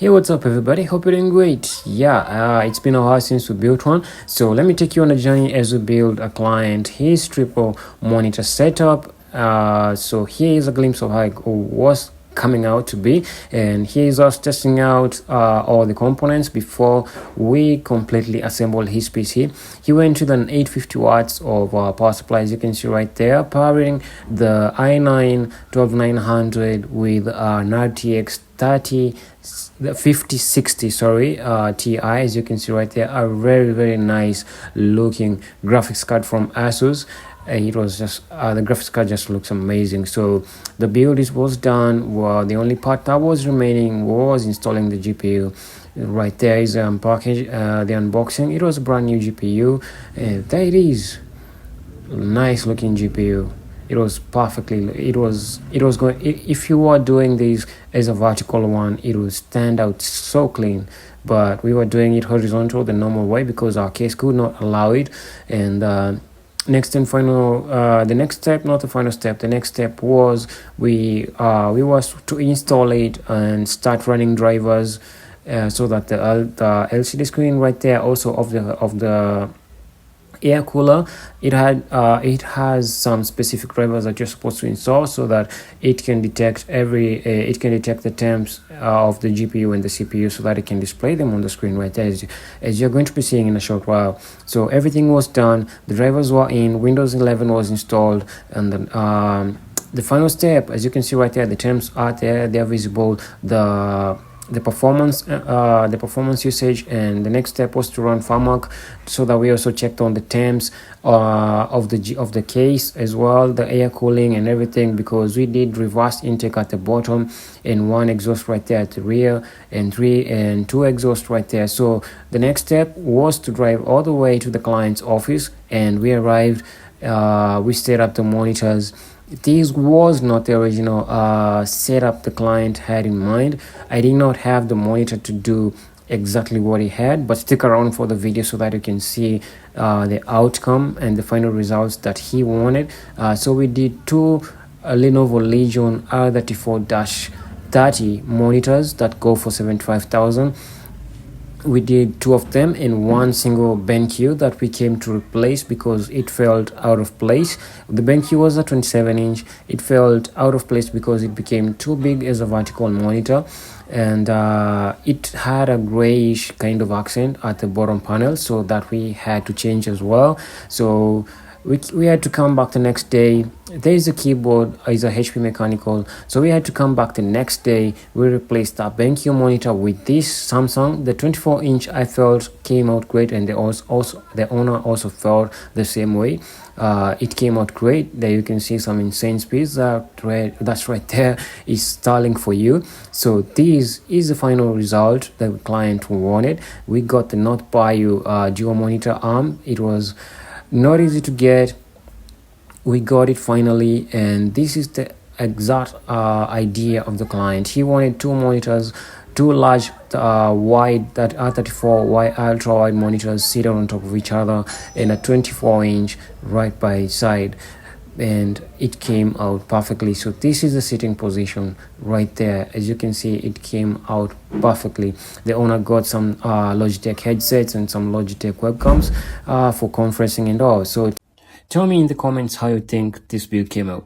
Hey, what's up everybody? Hope you're doing great. It's been a while since we built one, so let me take you on a journey as we build a client. Here's triple monitor setup. So here is a glimpse of how it was coming out to be, and here's us testing out all the components before we completely assemble his PC. He went with an 850 watts of power supply, as you can see right there, powering the i9 12900 with an RTX 5060 Ti, as you can see right there. A very nice looking graphics card from Asus. It was just the graphics card just looks amazing. So the build was done. Well, the only part that was remaining was installing the GPU. Right there is the unboxing. It was a brand new GPU, and there it is. Nice looking GPU. It was perfectly, it was going, if you were doing this as a vertical one, it would stand out so clean, but we were doing it horizontal the normal way because our case could not allow it. And the next step was we was to install it and start running drivers, so that the LCD screen right there, also of the air cooler, it has some specific drivers that you're supposed to install so that it can detect the temps of the GPU and the CPU, so that it can display them on the screen right there, as you're going to be seeing in a short while. So everything was done, the drivers were in, Windows 11 was installed, and then the final step, as you can see right there, the temps are there, they're visible, the performance usage. And the next step was to run FAMAC, so that we also checked on the temps of the case as well, the air cooling and everything, because we did reverse intake at the bottom and one exhaust right there at the rear, and two exhausts right there. So the next step was to drive all the way to the client's office, and we arrived. We set up the monitors. This was not the original setup the client had in mind. I did not have the monitor to do exactly what he had, but stick around for the video so that you can see the outcome and the final results that he wanted. So we did two Lenovo Legion R34-30 monitors that go for 75,000. We did two of them in one single BenQ that we came to replace because it felt out of place. The BenQ was a 27-inch. It felt out of place because it became too big as a vertical monitor, and it had a grayish kind of accent at the bottom panel, so that we had to change as well. So we had to come back the next day. There is a keyboard, is a HP mechanical, so we had to come back the next day. We replaced that BenQ monitor with this Samsung. The 24-inch I felt came out great, and the owner also felt the same way. It came out great. There you can see some insane speeds. That's right there is Starlink for you. So this is the final result that the client wanted. We got the Not Buy You dual monitor arm. It was not easy to get. We got it finally, and this is the exact idea of the client. He wanted two monitors, two large wide, that R34 wide ultra wide monitors seated on top of each other, and a 24-inch right by his side, and it came out perfectly. So this is the sitting position right there. As you can see, it came out perfectly. The owner got some Logitech headsets and some Logitech webcams for conferencing and all. So tell me in the comments how you think this build came out.